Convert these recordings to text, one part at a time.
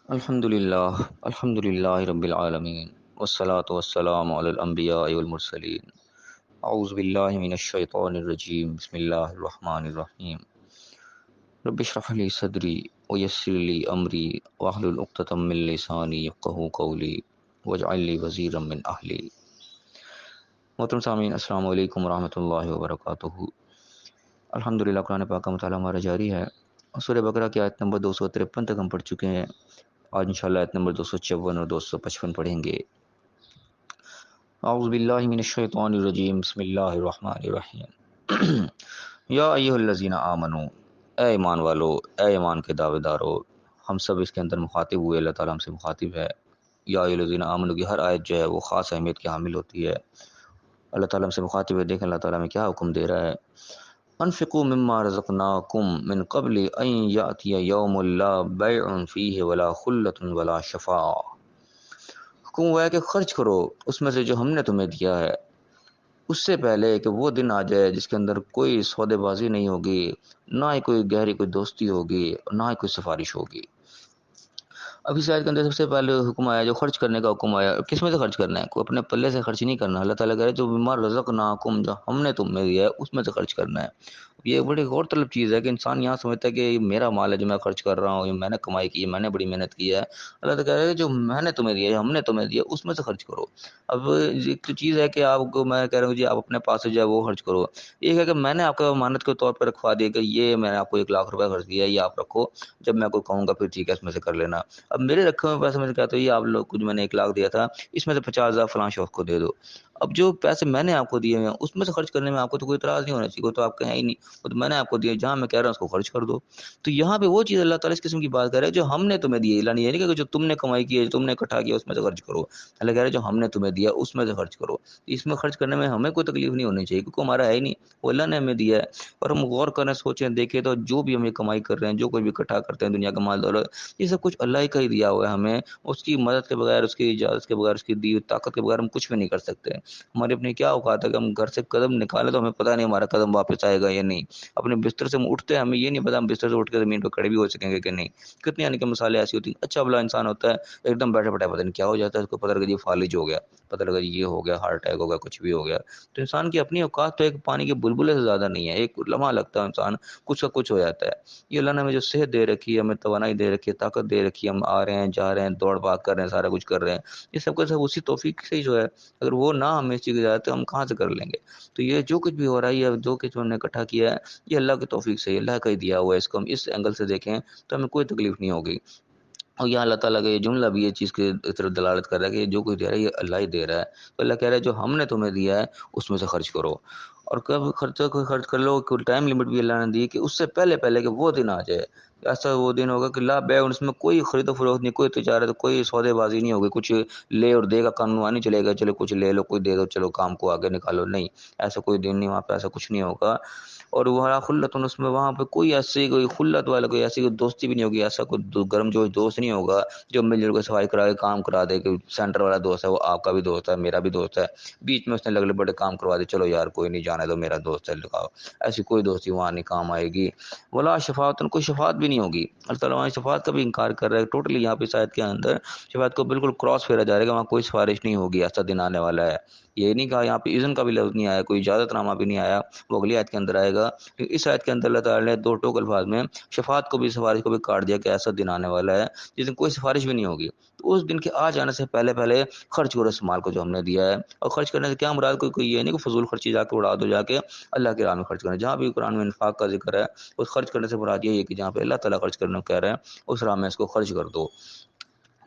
الحمد للہ رب العالمین والصلاة والسلام علی الانبیاء والمرسلین اعوذ باللہ من الشیطان الرجیم بسم اللہ الرحمن الرحیم رب اشرح لی صدری ویسر لی امری واحلل عقدۃ من لسانی یفقہوا قولی واجعل لی وزیرا من اہلی۔ محترم سامعین، السلام علیکم ورحمۃ اللہ وبرکاتہ۔ الحمدللہ قرآن پاک کا مطالعہ ہمارا جاری ہے۔ سورہ بقرہ کی آیت نمبر 253 تک ہم پڑھ چکے ہیں۔ آج انشاءاللہ آیت نمبر 254 اور 255 پڑھیں گے۔ اعوذ باللہ من الشیطان الرجیم، بسم اللہ الرحمن الرحیم۔ یا ایھا الذین آمنو، اے ایمان والو، اے ایمان کے دعوے دارو۔ ہم سب اس کے اندر مخاطب ہوئے، اللہ تعالیٰ ہم سے مخاطب ہے۔ یا ایھا الذین آمنو کی ہر آیت جو ہے وہ خاص اہمیت کی حامل ہوتی ہے۔ اللہ تعالیٰ ہم سے مخاطب ہے، دیکھیں اللہ تعالیٰ ہمیں کیا حکم دے رہا ہے۔ انفقوا مما رزقناکم من قبل ان یاتی یوم لا بیع فیہ ولا خلۃ ولا شفاعہ۔ حکم ہوا ہے کہ خرچ کرو اس میں سے جو ہم نے تمہیں دیا ہے، اس سے پہلے کہ وہ دن آ جائے جس کے اندر کوئی سودے بازی نہیں ہوگی، نہ ہی کوئی گہری کوئی دوستی ہوگی، نہ ہی کوئی سفارش ہوگی۔ اب اس آیت کے اندر سب سے پہلے حکم آیا جو خرچ کرنے کا حکم آیا، کس میں سے خرچ کرنا ہے؟ کوئی اپنے پلے سے خرچ نہیں کرنا۔ اللہ تعالیٰ کہہ رہے جو مما رزقناکم، جو ہم نے تمہیں دیا ہے اس میں سے خرچ کرنا ہے۔ یہ بڑی غور طلب چیز ہے کہ انسان یہاں سمجھتا ہے کہ یہ میرا مال ہے جو میں خرچ کر رہا ہوں، یہ میں نے کمائی کی ہے، میں نے بڑی محنت کی ہے۔ اللہ تعالیٰ کہہ رہے ہیں جو میں نے تمہیں دیا ہے، ہم نے تمہیں دیا اس میں سے خرچ کرو۔ اب ایک تو چیز ہے کہ آپ کو میں کہہ رہا ہوں جی آپ اپنے پاس سے جو ہے وہ خرچ کرو۔ ایک ہے کہ میں نے آپ کو امانت کے طور پر رکھوا دیا کہ یہ میں نے آپ کو 1,00,000 روپے خرچ دیا ہے، یہ آپ رکھو، جب میں کوئی کہوں گا پھر ٹھیک ہے اس میں سے کر لینا۔ اب میرے رکھے ہوئے پیسے میں سے کہتا ہوں یہ آپ لوگ کو جو میں نے 1,00,000 دیا تھا اس میں سے 50,000 فلاں شخص کو دے دو۔ اب جو پیسے میں نے آپ کو دیے ہیں اس میں سے خرچ کرنے میں آپ کو تو کوئی اعتراض نہیں ہونا چاہیے، وہ تو آپ کہیں ہی نہیں، وہ تو میں نے آپ کو دیے، جہاں میں کہہ رہا ہوں اس کو خرچ کر دو۔ تو یہاں پہ وہ چیز اللہ تعالیٰ اس قسم کی بات کر رہا ہے جو ہم نے تمہیں دی ہے، اعلان یہ نہیں کہ جو تم نے کمائی کی ہے، جو تم نے اکٹھا کیا اس میں سے خرچ کرو۔ اللہ کہہ رہا ہے جو ہم نے تمہیں دیا اس میں سے خرچ کرو۔ اس میں خرچ کرنے میں ہمیں کوئی تکلیف نہیں ہونی چاہیے کیونکہ ہمارا ہے ہی نہیں، وہ اللہ نے ہمیں دیا ہے۔ اور ہم غور کریں، سوچیں، دیکھیں تو جو بھی ہم یہ کمائی کر رہے ہیں، جو کوئی بھی اکٹھا کرتے ہیں دنیا کا مال دولت، یہ سب کچھ اللہ ہی کا ہی دیا ہوا ہے ہمیں۔ اس کی مدد کے بغیر، اس کی اجازت کے بغیر، اس کی دی ہوئی طاقت کے بغیر ہم کچھ بھی نہیں کر سکتے۔ ہماری اپنی کیا اوقات ہے کہ ہم گھر سے قدم نکالیں تو ہمیں پتہ نہیں ہمارا قدم واپس آئے گا یا نہیں۔ اپنے بستر سے ہم اٹھتے ہیں، ہمیں یہ نہیں پتا ہم بستر سے اٹھ کے زمین پہ کھڑے بھی ہو سکیں گے کہ نہیں۔ کتنی یعنی کہ مثالیں ایسی ہوتی ہیں، اچھا بھلا انسان ہوتا ہے، ایک دم بیٹھے بیٹھے پتہ نہیں کیا ہو جاتا ہے، اس کو پتہ لگا جی فالج ہو گیا، پتہ لگا جی یہ ہو گیا، ہارٹ اٹیک ہو گیا، کچھ بھی ہو گیا۔ تو انسان کی اپنی اوقات تو ایک پانی کے بلبلے سے زیادہ نہیں ہے، ایک لمحہ لگتا ہے انسان کچھ کا کچھ ہو جاتا ہے۔ یہ اللہ نے ہمیں جو صحت دے رکھی ہے، ہمیں توانائی دے رکھی ہے، طاقت دے رکھی ہے، ہم آ رہے ہیں جا رہے ہیں، دوڑ بھاگ کر رہے ہیں، سارا کچھ کر رہے ہیں، یہ سب کا سب اسی توفیق سے ہی جو ہے۔ اگر وہ نہ ہمیں اس چیز کی اجازت ہے ہم کہاں سے کر لیں گے؟ تو یہ جو کچھ بھی ہو رہا ہے، یہ جو کچھ ہم نے اکٹھا کیا ہے، یہ اللہ کی توفیق سے، اللہ کا ہی دیا ہوا ہے۔ اس کو ہم اس اینگل سے دیکھیں تو ہمیں کوئی تکلیف نہیں ہوگی۔ اور یہاں اللہ تعالیٰ کا یہ جملہ بھی یہ چیز کی طرف دلالت کر رہا ہے کہ جو کچھ دے رہا ہے یہ اللہ ہی دے رہا ہے۔ تو اللہ کہہ رہا ہے جو ہم نے تمہیں دیا ہے اس میں سے خرچ کرو، اور کب خرچ کر لو، کوئی ٹائم لمٹ بھی اللہ نے دی کہ اس سے پہلے پہلے کہ وہ دن آ جائے۔ ایسا وہ دن ہوگا کہ لا بیع، اس میں کوئی خرید و فروخت نہیں، کوئی تجارت، کوئی سودے بازی نہیں ہوگی، کچھ لے اور دے کا قانون نہیں چلے گا، چلو کچھ لے لو، کوئی دے دو، چلو کام کو آگے نکالو، نہیں، ایسا کوئی دن نہیں، وہاں پہ ایسا کچھ نہیں ہوگا۔ اور وہ خلت، اس میں وہاں پہ کوئی ایسی کوئی خلت والا، کوئی ایسی کوئی دوستی بھی نہیں ہوگی، ایسا کوئی گرم جوش دوست نہیں ہوگا جو مل جل کے صفائی کرا کے کام کرا دے، کہ سینٹر والا دوست ہے وہ آپ کا بھی دوست ہے، میرا بھی دوست ہے، بیچ میں اس نے لگے بڑے کام کروا دے، چلو یار کوئی نہیں جانے دو میرا دوست ہے لگاؤ۔ ایسی کوئی دوستی وہاں نہیں کام آئے گی۔ ولا شفاعت، کوئی شفاعت بھی نہیں ہوگی۔ اللہ تعالیٰ وہاں شفاعت کا بھی انکار کر رہا ہے ٹوٹلی، یہاں پہ شاید کے اندر شفاعت کو بالکل کراس پھیرا جا رہا ہے کہ وہاں کوئی سفارش نہیں ہوگی، ایسا دن آنے والا ہے۔ یہ نہیں کہا، یہاں پہ اذن کا بھی لفظ نہیں آیا، کوئی اجازت نامہ بھی نہیں آیا، وہ اگلی آیت کے اندر آئے گا۔ اس آیت کے اندر اللہ تعالیٰ نے دو ٹوک الفاظ میں شفاعت کو بھی، سفارش کو بھی کاٹ دیا کہ ایسا دن آنے والا ہے جس دن کوئی سفارش بھی نہیں ہوگی۔ تو اس دن کے آ جانے سے پہلے پہلے خرچ کرو اس مال کو جو ہم نے دیا ہے۔ اور خرچ کرنے سے کیا مراد، کوئی یہ نہیں کہ فضول خرچی جا کے اڑا دو، جا کے اللہ کے راہ میں خرچ کرنا۔ جہاں بھی قرآن میں انفاق کا ذکر ہے اس خرچ کرنے سے مراد یہ ہے کہ جہاں پہ اللہ تعالیٰ خرچ کرنے کو کہہ رہے ہیں اس راہ میں اس کو خرچ کر دو۔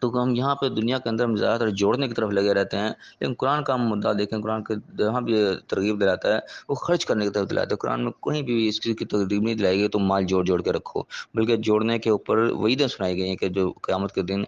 تو ہم یہاں پہ دنیا کے اندر ہم زیادہ تر جوڑنے کی طرف لگے رہتے ہیں، لیکن قرآن کا ہم مدعا دیکھیں، قرآن کے جہاں بھی یہ ترغیب دلاتا ہے وہ خرچ کرنے کی طرف دلاتا ہے۔ قرآن میں کہیں بھی اس چیز کی ترغیب نہیں دلائی گئی تم مال جوڑ جوڑ کے رکھو، بلکہ جوڑنے کے اوپر وعیدیں سنائی گئی ہیں کہ جو قیامت کے دن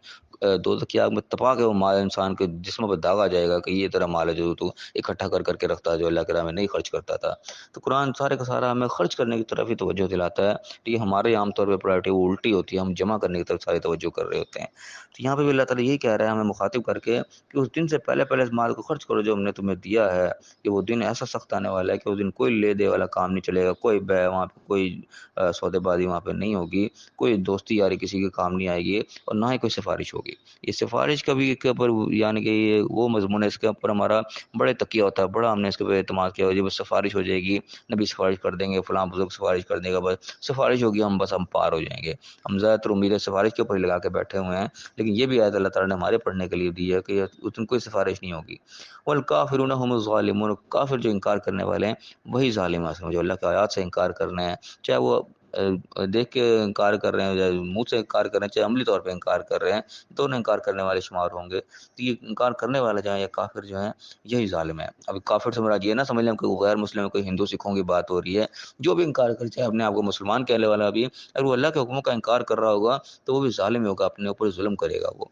دوزخ کی آگ میں تپا کے وہ مال انسان کے جسم پر داغا جائے گا کہ یہ تیرا مال ہے جو تو اکٹھا کر کے رکھتا ہے، جو اللہ کے راہ میں نہیں خرچ کرتا تھا۔ تو قرآن سارے کا سارا ہمیں خرچ کرنے کی طرف ہی توجہ دلاتا ہے، تو یہ ہمارے عام طور پہ پرائرٹی وہ الٹی ہوتی ہے، ہم جمع کرنے کی طرف ساری توجہ کر رہے ہوتے ہیں۔ تو یہاں پہ بھی اللہ تعالیٰ یہی کہہ رہا ہے ہمیں مخاطب کر کے کہ اس دن سے پہلے پہلے اس مال کو خرچ کرو جو ہم نے تمہیں دیا ہے، کہ وہ دن ایسا سخت آنے والا ہے کہ اس دن کوئی لے دے والا کام نہیں چلے گا، کوئی بے وہاں پہ کوئی سودے بازی وہاں پہ نہیں ہوگی، کوئی دوستی یاری کسی کے کام نہیں آئے گی، اور نہ ہی کوئی سفارش ہوگی۔ یہ سفارش کا بھی کے اوپر یعنی کہ یہ وہ مضمون ہے اس کے اوپر ہمارا بڑے تکیہ ہوتا ہے، بڑا ہم نے اس کے اوپر اعتماد کیا، جب سفارش ہو جائے گی، نبی سفارش کر دیں گے، فلاں بزرگ سفارش کر دے گا، بس سفارش ہوگی، ہم پار ہو جائیں گے۔ ہم زیادہ تر امیدیں سفارش کے اوپر ہی لگا کے بیٹھے ہوئے ہیں، لیکن یہ بھی آیت اللہ تعالیٰ نے ہمارے پڑھنے کے لیے دی ہے کہ اس دن کوئی سفارش نہیں ہوگی۔ والکافرون هم الظالمون، کافر جو انکار کرنے والے ہیں وہی ظالم ہیں، جو اللہ کی آیات سے انکار کر رہے ہیں، چاہے وہ دیکھ کے انکار کر رہے ہیں، چاہے منہ سے انکار کر رہے ہیں، چاہے عملی طور پہ انکار کر رہے ہیں، دونوں انکار کرنے والے شمار ہوں گے۔ تو یہ انکار کرنے والے جو ہیں یا کافر جو ہیں یہی ظالم ہے۔ اب کافر سے مراد یہ نہ سمجھ لیں کہ غیر مسلم کوئی ہندو سکھوں کی بات ہو رہی ہے، جو بھی انکار کرے، چاہے اپنے آپ کو مسلمان کہنے والا بھی، اگر وہ اللہ کے حکموں کا انکار کر رہا ہوگا تو وہ بھی ظالم ہوگا، اپنے اوپر ظلم کرے گا وہ۔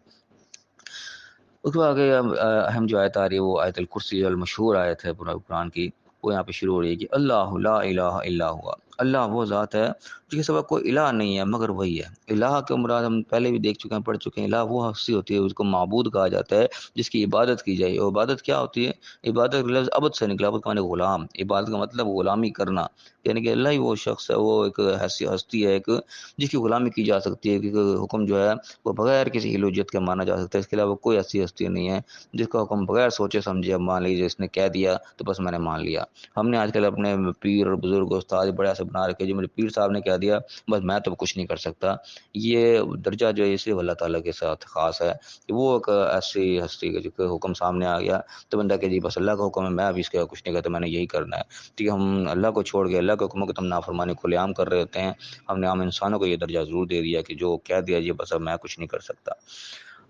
اس کے آگے اہم جو آیت آ رہی ہے وہ آیت الکرسی جو المشہور آیت ہے پورا قرآن کی، وہ یہاں پہ شروع ہو رہی ہے کہ اللہ لا الہ الا ہوا، اللہ وہ ذات ہے جس کے سوا کوئی الہ نہیں ہے مگر وہی ہے۔ الہ کے مراد ہم پہلے بھی دیکھ چکے ہیں، پڑھ چکے ہیں، الہ وہ ہستی ہوتی ہے، اس کو معبود کہا جاتا ہے جس کی عبادت کی جائے۔ اور عبادت کیا ہوتی ہے؟ عبادت کا لفظ عبد سے نکلا، عبد کا معنی غلام، عبادت کا مطلب غلامی کرنا، یعنی کہ اللہ ہی وہ شخص ہے، وہ ایک ہستی ہے ایک جس کی غلامی کی جا سکتی ہے، کیونکہ حکم جو ہے وہ بغیر کسی حجت کے مانا جا سکتا ہے، اس کے علاوہ کوئی ایسی ہستی نہیں ہے جس کا حکم بغیر سوچے سمجھے اب مان لیجیے اس نے کہہ دیا تو بس میں نے مان لیا۔ ہم نے آج کل اپنے پیر اور بزرگ استاد بڑے ایسے بنا رکھے، جو میرے پیر صاحب نے کہہ دیا بس میں تو کچھ نہیں کر سکتا۔ یہ درجہ جو ہے یہ صرف اللہ تعالیٰ کے ساتھ خاص ہے، کہ وہ ایک ایسی ہستی ہے جو کہ حکم سامنے آ گیا تو بندہ کہ جی بس اللہ کا حکم ہے، میں ابھی اس کا کچھ نہیں کرتا، میں نے یہی کرنا ہے۔ ٹھیک ہے، ہم اللہ کو چھوڑ کے اللہ کے حکموں کی تم نافرمانی کھلے عام کر رہے ہوتے ہیں۔ ہم نے عام انسانوں کو یہ درجہ ضرور دے دیا کہ جو کہہ دیا جی بس اب میں کچھ نہیں کر سکتا۔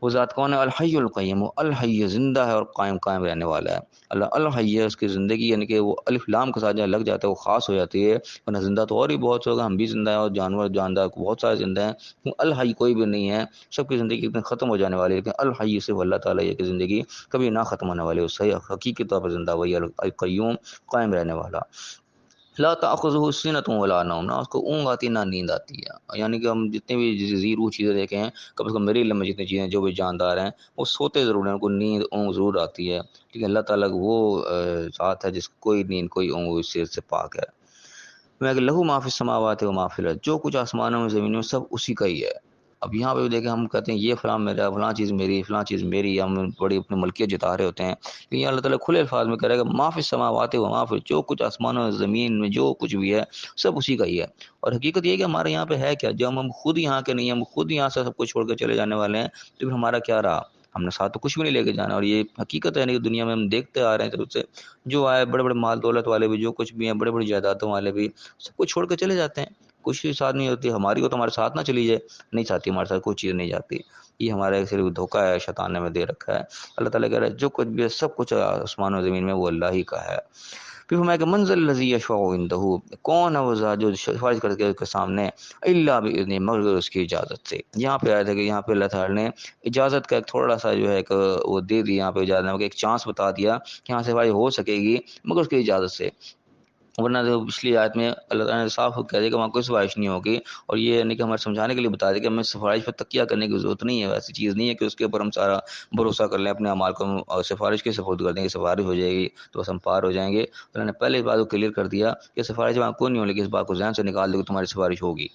وہ ذات کون ہے؟ الحی القیم، وہ الحی زندہ ہے اور قائم رہنے والا ہے۔ اللہ الحی ہے، اس کی زندگی یعنی کہ وہ الف لام کے ساتھ جہاں لگ جاتا ہے وہ خاص ہو جاتی ہے، ورنہ زندہ تو اور بھی بہت ہوگا، ہم بھی زندہ ہیں اور جانور جاندار بہت سارے زندہ ہیں، الحی کوئی بھی نہیں ہے، سب کی زندگی ختم ہو جانے والی ہے، لیکن الحی صرف اللہ تعالیٰ یہ کہ زندگی کبھی نہ ختم ہونے والی ہے، صحیح حقیقی طور پر زندہ وہی القیوم، قائم رہنے والا۔ لا تأخذہ سنۃ ولا نوم، نہ اس کو اونگ آتی نہ نیند آتی ہے، یعنی کہ ہم جتنے بھی زیرو چیزیں دیکھیں ہیں، کم از کم میرے علم میں جتنی چیزیں جو بھی جاندار ہیں وہ سوتے ضرور ہیں، ان کو نیند اونگ ضرور آتی ہے، ٹھیک ہے۔ اللہ تعالیٰ وہ ذات ہے جس کو کوئی نیند کوئی اونگ اس چیز سے پاک ہے۔ میں کہ لہو ما فی السماوات و ما فی الارض، جو کچھ آسمانوں میں زمینوں میں سب اسی کا ہی ہے۔ اب یہاں پہ بھی دیکھیں ہم کہتے ہیں یہ فلاں میرا، فلاں چیز میری، فلاں چیز میری، ہم بڑی اپنی ملکیت جتا رہے ہوتے ہیں، لیکن اللہ تعالیٰ کھلے الفاظ میں کہہ رہا ہے کہ ما فی السماوات و ما فی، جو کچھ آسمانوں میں زمین میں جو کچھ بھی ہے سب اسی کا ہی ہے۔ اور حقیقت یہ ہے کہ ہمارے یہاں پہ ہے کیا؟ جب ہم خود یہاں کے نہیں ہیں، ہم خود یہاں سے سب کچھ چھوڑ کے چلے جانے والے ہیں، تو پھر ہمارا کیا رہا؟ ہم نے ساتھ تو کچھ بھی نہیں لے کے جانا، اور یہ حقیقت ہے نہیں کہ دنیا میں ہم دیکھتے آ رہے ہیں طرف سے، جو آئے بڑے بڑے مال دولت والے بھی، جو کچھ بھی ہیں، بڑے بڑی جائیدادوں والے بھی، سب کچھ چھوڑ کے چلے جاتے ہیں، کچھ بھی ساتھ نہیں ہوتی، ہماری کو تو ہمارے ساتھ نہ چلی جائے، نہیں چاہتی ہمارے ساتھ کوئی چیز نہیں جاتی۔ یہ ہمارا ایک صرف دھوکہ ہے، شیطان نے ہمیں دے رکھا ہے۔ اللہ تعالیٰ کہہ رہا ہے جو کچھ بھی ہے سب کچھ آسمان و زمین میں وہ اللہ ہی کا ہے۔ پھر فرمایا کہ منزل الذی یشفع عندہ، کون ہے وہ ذات جو سفارش کر کے اس کے سامنے، الا باذنہ، مگر اس کی اجازت سے۔ یہاں پہ آیا تھا کہ یہاں پہ اللہ تعالیٰ نے اجازت کا ایک تھوڑا سا جو ہے ایک وہ دے دی، یہاں پہ اجازت ایک چانس بتا دیا کہ یہاں سفارش ہو سکے گی مگر اس کی اجازت سے، ورنہ جو پچھلی آیت میں اللہ تعالیٰ نے صاف کہہ دیا کہ وہاں کوئی سفارش نہیں ہوگی، اور یہ یعنی کہ ہمارے سمجھانے کے لیے بتا دیا کہ ہمیں سفارش پر تکیہ کرنے کی ضرورت نہیں ہے، ایسی چیز نہیں ہے کہ اس کے اوپر ہم سارا بھروسہ کر لیں اپنے اعمال کو، اور سفارش کے سپورٹ کر دیں کہ سفارش ہو جائے گی تو بس ہم پار ہو جائیں گے۔ اللہ نے پہلے اس بات کو کلیئر کر دیا کہ سفارش وہاں کوئی نہیں ہوگی، اس بات کو ذہن سے نکال دو کہ تمہاری سفارش ہوگی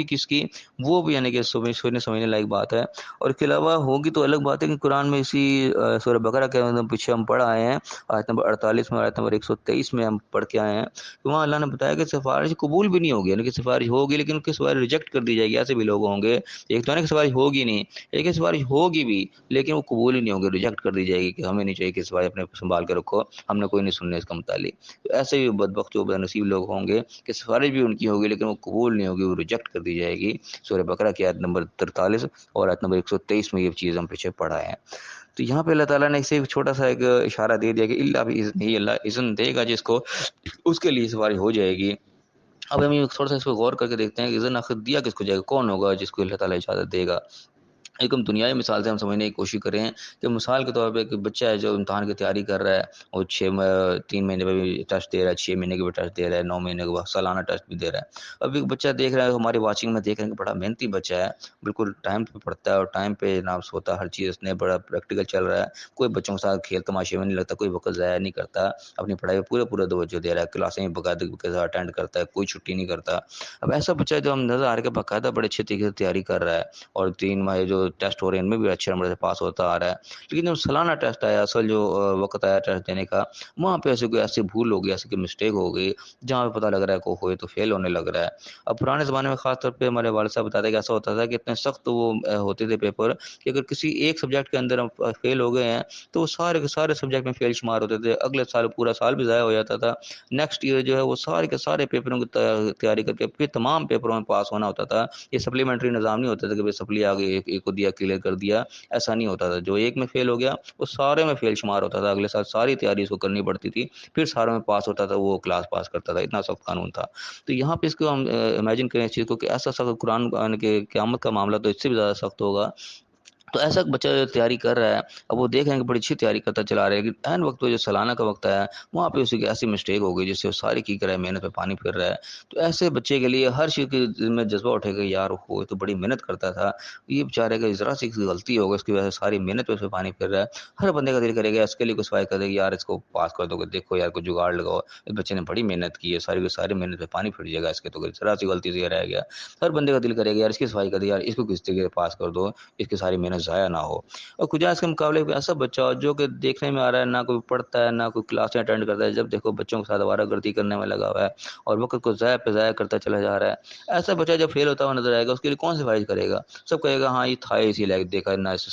کس کی؟ وہ بھی یعنی کہ سمجھنے لائق بات ہے، اور اس کے علاوہ ہوگی تو الگ بات ہے کہ قرآن میں اسی سورہ بقرہ کے پیچھے ہم پڑھ آئے ہیں، آیت نمبر 48 میں، آیت نمبر 123 میں ہم پڑھ کے آئے ہیں، وہاں اللہ نے بتایا کہ سفارش قبول بھی نہیں ہوگی، یعنی کہ سفارش ہوگی لیکن اس کی سفارش ریجیکٹ کر دی جائے گی، ایسے بھی لوگ ہوں گے۔ ایک تو ہے نا کہ سفارش ہوگی نہیں، ایک ہے سفارش ہوگی بھی لیکن وہ قبول ہی نہیں ہوگی، ریجیکٹ کر دی جائے گی کہ ہمیں نہیں چاہیے کہ سفارش اپنے سنبھال کے رکھو، ہم نے کوئی نہیں سننا اس کا متعلق۔ تو ایسے بھی بدبخت و بد نصیب لوگ ہوں گے کہ سفارش بھی ان کی ہوگی لیکن وہ قبول نہیں ہوگی، وہ ریجیکٹ کر دی جائے گی۔ سورہ بقرہ کی آیت نمبر 43 اور آیت نمبر 123 میں یہ چیز ہم پیچھے پڑھا ہے۔ تو یہاں پہ اللہ تعالیٰ نے اسے ایک چھوٹا سا ایک اشارہ دے دیا کہ اللہ بھی اذن ہی، اللہ اذن دے گا جس کو، اس کے لیے سفارش ہو جائے گی۔ اب ہم یہ تھوڑا سا اس کو غور کر کے دیکھتے ہیں کہ اذن آخر دیا کس کو جائے گا، کون ہوگا جس کو اللہ تعالیٰ اجازت دے گا؟ ایک ہم دنیائی مثال سے ہم سمجھنے کی کوشش کریں کہ مثال کے طور پہ ایک بچہ ہے جو امتحان کی تیاری کر رہا ہے، اور 3 مہینے پہ بھی ٹیسٹ دے رہا ہے، 6 مہینے کے بھی ٹیسٹ دے رہا ہے، 9 مہینے کے بعد سالانہ ٹیسٹ بھی دے رہا ہے۔ اب ایک بچہ دیکھ رہا ہے، ہماری واچنگ میں دیکھ رہے ہیں کہ بڑا محنتی بچہ ہے، بالکل ٹائم پہ پڑھتا ہے اور ٹائم پہ جناب سوتا ہے، ہر چیز اس نے بڑا پریکٹیکل چل رہا ہے، کوئی بچوں کے ساتھ کھیل تماشے میں نہیں لگتا، کوئی وقت ضائع نہیں کرتا، اپنی پڑھائی پہ پورا توجہ دے رہا ہے، کلاسیں باقاعدگی کے ساتھ اٹینڈ کرتا ہے، کوئی چھٹی نہیں کرتا۔ اب ایسا بچہ جو ہم نظر آ رہا ہے کہ باقاعدہ بڑے اچھے طریقے سے تیاری کر رہا ہے، اور 3 ماہ جو ٹیسٹ ہو رہے ہیں ان میں بھی اچھے نمبر سے پاس ہوتا آ رہا ہے، لیکن جب سالانہ ٹیسٹ آیا، اصل جو وقت آیا ٹیسٹ دینے کا، وہاں پہ ایسی بھول ہو گئی، ایسی کوئی مسٹیک ہو گئی جہاں پہ پتہ لگ رہا ہے کہ ہوئے تو فیل ہونے لگ رہا ہے۔ اب پرانے زمانے میں خاص طور پہ ہمارے والد صاحب بتاتے ہیں کہ ایسا ہوتا تھا کہ اتنے سخت وہ ہوتے تھے پیپر کہ اگر کسی ایک سبجیکٹ کے اندر ہم فیل ہو گئے ہیں تو وہ سارے کے سارے سبجیکٹ میں فیل شمار ہوتے تھے، اگلے سال پورا سال بھی ضائع ہو جاتا تھا، نیکسٹ ایئر جو ہے وہ سارے کے سارے پیپروں کی تیاری کر کے پھر تمام پیپروں میں پاس ہونا ہوتا تھا۔ یہ سپلیمنٹری نظام نہیں ہوتا تھا کہ بھائی سپلی آگے ایک کو دیا کلیئر کر دیا، ایسا نہیں ہوتا تھا، جو ایک میں فیل ہو گیا وہ سارے میں فیل شمار ہوتا تھا، اگلے سال ساری تیاری اس کو کرنی پڑتی تھی، پھر ساروں میں پاس ہوتا تھا، وہ کلاس پاس کرتا تھا، اتنا سخت قانون تھا۔ تو یہاں پہ اس کو ہم امیجن کریں اس چیز کو کہ ایسا سخت قرآن کے قیامت کا معاملہ تو اس سے بھی زیادہ سخت ہوگا۔ تو ایسا بچہ جو تیاری کر رہا ہے، اب وہ دیکھ رہے ہیں کہ بڑی اچھی تیاری کرتا چلا رہا ہے کہ عین وقت پہ جو سالانہ کا وقت آیا وہاں پہ اسی کی ایسی مسٹیک ہو گئی جس سے وہ ساری کی کرا ہے، محنت پہ پانی پھر رہا ہے۔ تو ایسے بچے کے لیے ہر چیز کے دل میں جذبہ اٹھے گا، یار وہ تو بڑی محنت کرتا تھا، یہ بیچارے کا ذرا سی غلطی ہوگا اس کی وجہ سے ساری محنت پہ اس پہ پانی پھر رہا ہے۔ ہر بندے کا دل کرے گا اس کے لیے کچھ سوال کر دے گا، یار اس کو پاس کر دو گے، دیکھو یار کوئی جگاڑ لگاؤ، اس بچے نے بڑی محنت کی ہے، ساری کی ساری محنت پہ پانی پھر جائے گا، اس کے تو ذرا سی غلطی سے یہ رہ گیا۔ ہر بندے کا دل کرے گا یار اس کی صفائی کر دے، یار اس کو کس طریقے سے پاس کر دو، اس کی ساری محنت ضائع نہ ہو۔ اور کچھ اس کے مقابلے میں ایسا بچہ ہو جو کہ دیکھنے میں آ رہا ہے نہ کوئی پڑھتا ہے نہ کوئی کلاسیں اٹینڈ کرتا ہے، جب دیکھو بچوں کے ساتھ آوارہ گردی کرنے میں لگا ہوا ہے اور وقت کو ضائع پہ ضائع کرتا چلا جا رہا ہے، ایسا بچہ جب فیل ہوتا ہوا نظر آئے گا اس کے لیے کون سفارش کرے گا؟ سب کہے گا ہاں یہ تھا اسی لائق، دیکھا نہ اس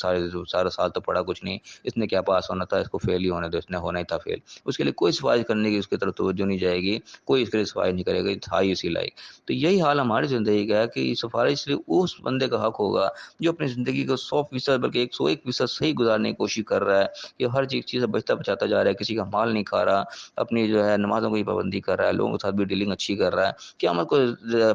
سارا سال تو پڑھا کچھ نہیں، اس نے کیا پاس ہونا تھا، اس کو فیل ہی ہونا تھا، اس نے ہونا ہی تھا فیل۔ اس کے لیے کوئی سفارش کرنے کی اس کی طرف توجہ نہیں جائے گی، کوئی اس کے لیے سفارش نہیں کرے گا، یہ تھا ہی اسی لائق۔ تو یہی حال ہماری زندگی کا ہے کہ یہ سفارش صرف اس بندے کا حق ہوگا جو اپنی زندگی کو 100% بلکہ 101% صحیح گزارنے کی کوشش کر رہا ہے، کہ ہر چیز سے بچتا بچاتا جا رہا ہے، کسی کا مال نہیں کھا رہا، اپنی جو ہے نمازوں کی پابندی کر رہا ہے، لوگوں کے ساتھ بھی ڈیلنگ اچھی کر رہا ہے، قیامت کو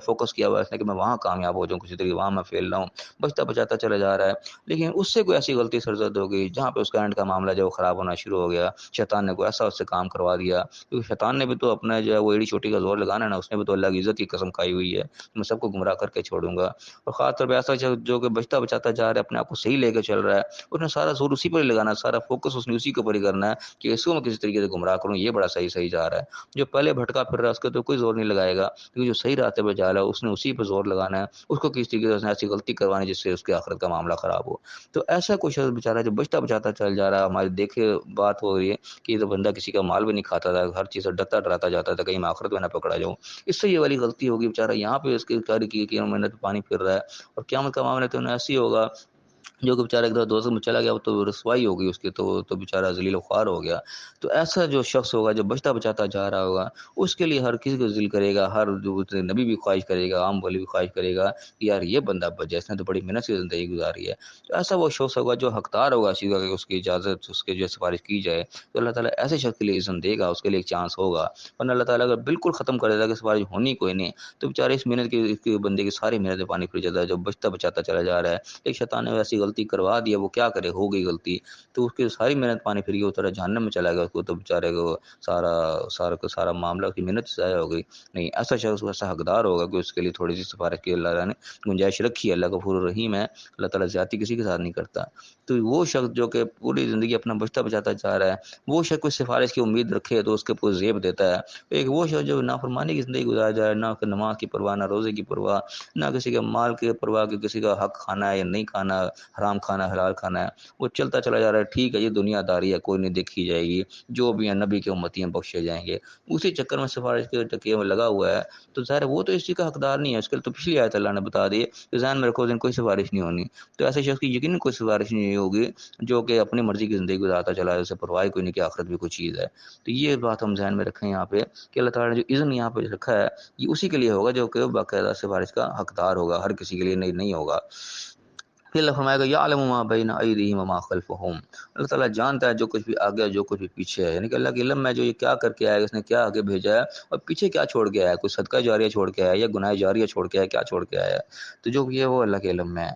فوکس کیا ہوا ہے اس نے کہ میں وہاں کامیاب ہو جاؤں، کسی طریقے وہاں میں فیل نہ ہوں، بچتا بچاتا چلا جا رہا ہے۔ لیکن اس سے کوئی ایسی غلطی سرزد ہو گئی جہاں پہ اس کا اینڈ کا معاملہ جو خراب ہونا شروع ہو گیا، شیطان نے کوئی ایسا اس سے کام کروا دیا، کیونکہ شیطان نے بھی تو اپنا جو ہے وہ ایڑی چوٹی کا زور لگانا ہے نا، اس نے بھی تو اللہ کی عزت کی قسم کھائی ہوئی ہے، میں سب کو گمراہ کر کے چھوڑوں گا۔ اور خاص طور پہ ایسا جو کہ بچتا بچاتا جا رہا ہے، اپنے آپ کو صحیح لے کے چل رہا ہے، اس نے سارا زور اسی پر ہی لگانا ہے، سارا فوکس اس نے اسی کے اوپر ہی کرنا ہے کہ اس کو میں کسی طریقے سے گمراہ کروں، یہ بڑا صحیح جا رہا ہے۔ جو پہلے بھٹکا پھر رہا ہے اس کے تو کوئی زور نہیں لگائے گا، کیونکہ جو صحیح راستے پہ جا رہا ہے اس نے اسی پہ زور لگانا ہے، اس کو کسی طریقے سے اس نے ایسی غلطی کروانی جس سے اس کے آخرت کا معاملہ خراب ہو۔ تو ایسا کوئی شخص بیچارہ جو بچتا بچاتا چل جا رہا ہے، ہماری دیکھے بات ہو رہی ہے کہ یہ تو بندہ کسی کا مال بھی نہیں کھاتا تھا، ہر چیز سے ڈرتا ڈراتا جاتا تھا کہیں میں آخرت میں نہ پکڑا جاؤں، اس سے یہ والی غلطی ہوگی، بیچارہ یہاں پہ اس کی کاری کی کہ محنت پانی پھر رہا ہے، اور قیامت کا معاملہ تو انہیں ایسی ہوگا جو کہ بیچارہ ایک دفعہ دوست میں چلا گیا وہ تو رسوائی ہوگی اس کی، تو بیچارہ ذلیل و خوار ہو گیا۔ تو ایسا جو شخص ہوگا جو بچتا بچاتا جا رہا ہوگا، اس کے لیے ہر کسی کو ذل کرے گا، ہر جو نبی بھی خواہش کرے گا، عام والی بھی خواہش کرے گا کہ یار یہ بندہ بچ جائے، اس نے تو بڑی محنت سے زندگی گزاری ہے۔ تو ایسا وہ شخص ہوگا جو حقدار ہوگا اسی کا کہ اس کی اجازت اس کے جو سفارش کی جائے، تو اللہ تعالیٰ ایسے شخص کے لیے اذن دے گا، اس کے لیے ایک چانس ہوگا۔ ورنہ اللہ تعالیٰ اگر بالکل ختم کر دیتا کہ سفارش ہونی کوئی نہیں، تو بیچارے اس محنت کی اس کے بندے کی ساری محنت پہ پانی پھر جاتا ہے جو بچتا بچاتا چلا جا رہا ہے۔ ایک شیطان نے ایسی غلطی کروا دی، وہ کیا کرے، ہو گئی غلطی، تو اس کی ساری محنت پانی پھر گئی، اس طرح جہنم میں چلا گیا، اس کو تو بیچارے کو سارا معاملہ کی محنت ضائع ہو گئی۔ نہیں، ایسا شخص ایسا حقدار ہوگا کہ اس کے لیے تھوڑی سی سفارش کی اللہ تعالیٰ نے گنجائش رکھی ہے، اللہ غفور الرحیم ہے، اللہ تعالیٰ زیادتی کسی کے ساتھ نہیں کرتا۔ تو وہ شخص جو کہ پوری زندگی اپنا بچتا بچاتا چاہ رہا ہے، وہ شخص کوئی سفارش کی امید رکھے تو اس کے پورے زیب دیتا ہے۔ ایک وہ شخص جو نافرمانی کی زندگی گزار جائے، نہ نماز کی پرواہ، نہ روزے کی پرواہ، نہ کسی کے مال کی پرواہ کہ کسی کا حق کھانا ہے یا نہیں کھانا، حرام کھانا ہے حلال کھانا ہے، وہ چلتا چلا جا رہا ہے، ٹھیک ہے یہ دنیا داری ہے، کوئی نہیں دیکھی جائے گی، جو بھی ہیں نبی کے امتی ہیں بخشے جائیں گے، اسی چکر میں سفارش کے ٹکیے میں لگا ہوا ہے۔ تو ظاہر ہے وہ تو اس چیز کا حقدار نہیں ہے، اس کے لیے تو پچھلی آیت اللہ نے بتا دی کہ ذہن میں رکھو دن کوئی سفارش نہیں ہونی۔ تو ایسے شخص کی یقیناً کوئی سفارش نہیں ہوگی جو کہ اپنی مرضی کی زندگی گزارتا چلا ہے، اسے پرواہ کوئی نہیں کہ آخرت بھی کوئی چیز ہے۔ تو یہ بات ہم ذہن میں رکھیں یہاں پہ کہ اللہ تعالیٰ نے جو اذن یہاں پہ رکھا ہے یہ اسی کے لیے ہوگا جو کہ باقاعدہ سفارش کا حقدار ہوگا، ہر کسی کے لیے نہیں ہوگا۔ پھر اللہ فرمائے گا یعلم ما بین ایدیہم وما خلفہم، اللہ تعالیٰ جانتا ہے جو کچھ بھی آگے ہے جو کچھ بھی پیچھے ہے، یعنی کہ اللہ کے علم میں جو یہ کیا کر کے آیا ہے، اس نے کیا آگے بھیجا ہے اور پیچھے کیا چھوڑ کے آیا ہے، کوئی صدقہ جاریہ چھوڑ کے آیا ہے یا گناہ جاریہ چھوڑ کے آیا ہے، کیا چھوڑ کے آیا ہے، تو جو یہ وہ اللہ کے علم میں ہے۔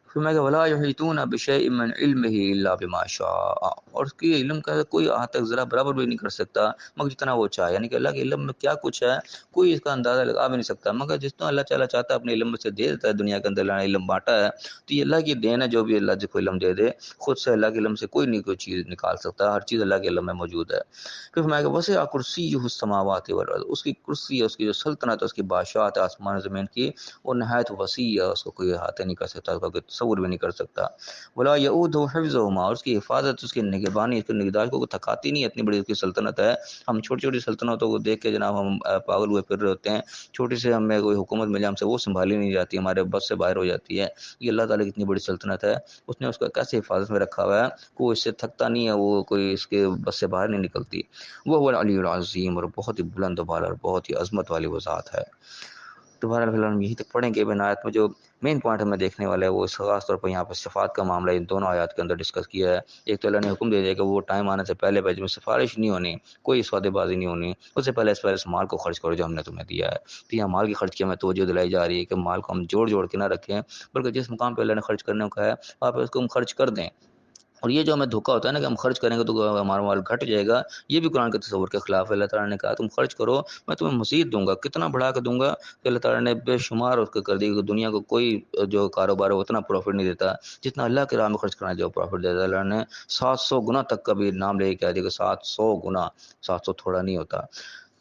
پھر میں کہ ولا یحیطون بشیء من علمہ الا بما شاء، اور اس کی علم کا کوئی آج تک ذرا برابر بھی نہیں کر سکتا مگر جتنا وہ چاہے، یعنی کہ اللہ کے علم میں کیا کچھ ہے کوئی اس کا اندازہ لگا بھی نہیں سکتا، مگر جتنا اللہ تعالیٰ چاہتا ہے اپنے علم میں سے دے دیتا ہے۔ دنیا کے اندر اللہ نے علم بانٹا ہے تو یہ اللہ کی دین ہے، جو بھی اللہ جس کو علم دے دے، خود سے اللہ کے علم سے کوئی نہیں کوئی چیز نکال سکتا، ہر چیز اللہ کے علم میں موجود ہے۔ پھر فرمایا کہ وسع کرسیہ السماوات والارض، اس کی کرسی ہے، اس کی جو سلطنت ہے، اس کی بادشاہت ہے آسمان و زمین کی، وہ نہایت وسیع ہے، اس کو کوئی احاطہ نہیں کر سکتا، اس کا کوئی تصور بھی نہیں کر سکتا۔ ولا یعودہ حفظہما، اور اس کی حفاظت، اس کی نگہبانی، اس کی نگہداشت کو تھکاتی نہیں، اتنی بڑی اس کی سلطنت ہے۔ ہم چھوٹی چھوٹی سلطنتوں کو دیکھ کے جناب ہم پاگل ہوئے پھر رہے ہوتے ہیں، چھوٹی سے ہمیں کوئی حکومت ملے ہم سے وہ سنبھالی نہیں جاتی، ہمارے بس سے باہر ہو جاتی ہے۔ یہ اللہ تعالیٰ کی اتنی بڑی سلطنت ہے، اس نے اس کا کیسے حفاظت میں رکھا ہوا ہے کہ وہ اس سے تھکتا نہیں ہے، وہ کوئی اس کے بس سے باہر نہیں نکلتی۔ وہ العلی العظیم، اور بہت ہی بلند و بالا اور بہت ہی عظمت والی وہ ذات ہے۔ تو بہرحال ہم یہیں تک پڑھیں گے۔ ابن آیت میں جو مین پوائنٹ ہمیں دیکھنے والا ہے وہ اس خاص طور پر یہاں پر شفاعت کا معاملہ ان دونوں آیات کے اندر ڈسکس کیا ہے۔ ایک تو اللہ نے حکم دے دیا کہ وہ ٹائم آنے سے پہلے بیچ میں سفارش نہیں ہونی، کوئی سودے بازی نہیں ہونی، اس سے پہلے اس مال کو خرچ کرو جو ہم نے تمہیں دیا ہے۔ تو یہاں مال کی خرچ کی ہمیں توجہ دلائی جا رہی ہے کہ مال کو ہم جوڑ جوڑ کے نہ رکھیں، بلکہ جس مقام پہ اللہ نے خرچ کرنے کو کہا ہے وہاں پہ اس کو ہم خرچ کر دیں۔ اور یہ جو ہمیں دھوکا ہوتا ہے نا کہ ہم خرچ کریں گے تو ہمارا مال گھٹ جائے گا، یہ بھی قرآن کے تصور کے خلاف ہے۔ اللہ تعالیٰ نے کہا تم خرچ کرو میں تمہیں مزید دوں گا، کتنا بڑھا کے دوں گا کہ اللہ تعالیٰ نے بے شمار اس کو کر دی کہ دنیا کو کوئی جو کاروبار ہے وہ اتنا پروفٹ نہیں دیتا جتنا اللہ کے راہ میں خرچ کرنا جو پروفٹ دیتا ہے۔ اللہ نے 700 گنا تک کا بھی نام لے کے کہہ دیا کہ 700 گنا، 700 تھوڑا نہیں ہوتا۔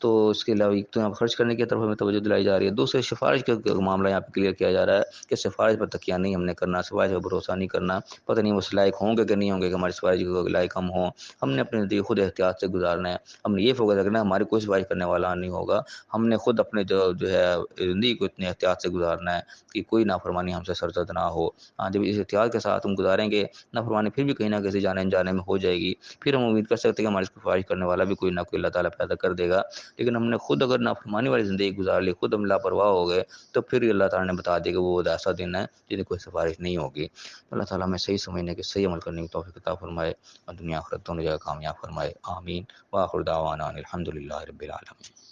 تو اس کے علاوہ تو یہاں پر خرچ کرنے کی طرف ہمیں توجہ دلائی جا رہی ہے۔ دوسرے سفارش کا معاملہ یہاں پہ کلیئر کیا جا رہا ہے کہ سفارش پر تکیہ نہیں ہم نے کرنا، سفارش پر بھروسہ نہیں کرنا، پتہ نہیں وہ اس لائق ہوں گے کہ نہیں ہوں گے کہ ہماری سفارش کے لائق ہم ہوں۔ ہم نے اپنے زندگی خود احتیاط سے گزارنا ہے، ہم نے یہ فوکس رکھنا ہے ہماری کوئی سفارش کرنے والا نہیں ہوگا، ہم نے خود اپنے جو ہے زندگی کو اتنے احتیاط سے گزارنا ہے کہ کوئی نافرمانی ہم سے سرزد نہ ہو۔ ہاں جب اس احتیاط کے ساتھ ہم گزاریں گے، نافرمانی پھر بھی کہیں نہ کسی جانے انجانے میں ہو جائے گی، پھر ہم امید کر سکتے ہیں کہ ہماری سفارش کرنے والا بھی کوئی نہ کوئی اللہ تعالیٰ پیدا کر دے گا۔ لیکن ہم نے خود اگر نافرمانی والی زندگی گزار لی، خود ہم لاپرواہ ہو گئے، تو پھر اللہ تعالیٰ نے بتا دیا کہ وہ ایسا دن ہے جن کوئی سفارش نہیں ہوگی۔ اللہ تعالیٰ ہمیں صحیح سمجھنے کے صحیح عمل کرنے کی توفیق عطا فرمائے اور دنیا آخرت دونوں جگہ کامیاب فرمائے، آمین۔ وآخر دعوانا الحمد للہ رب العالمین۔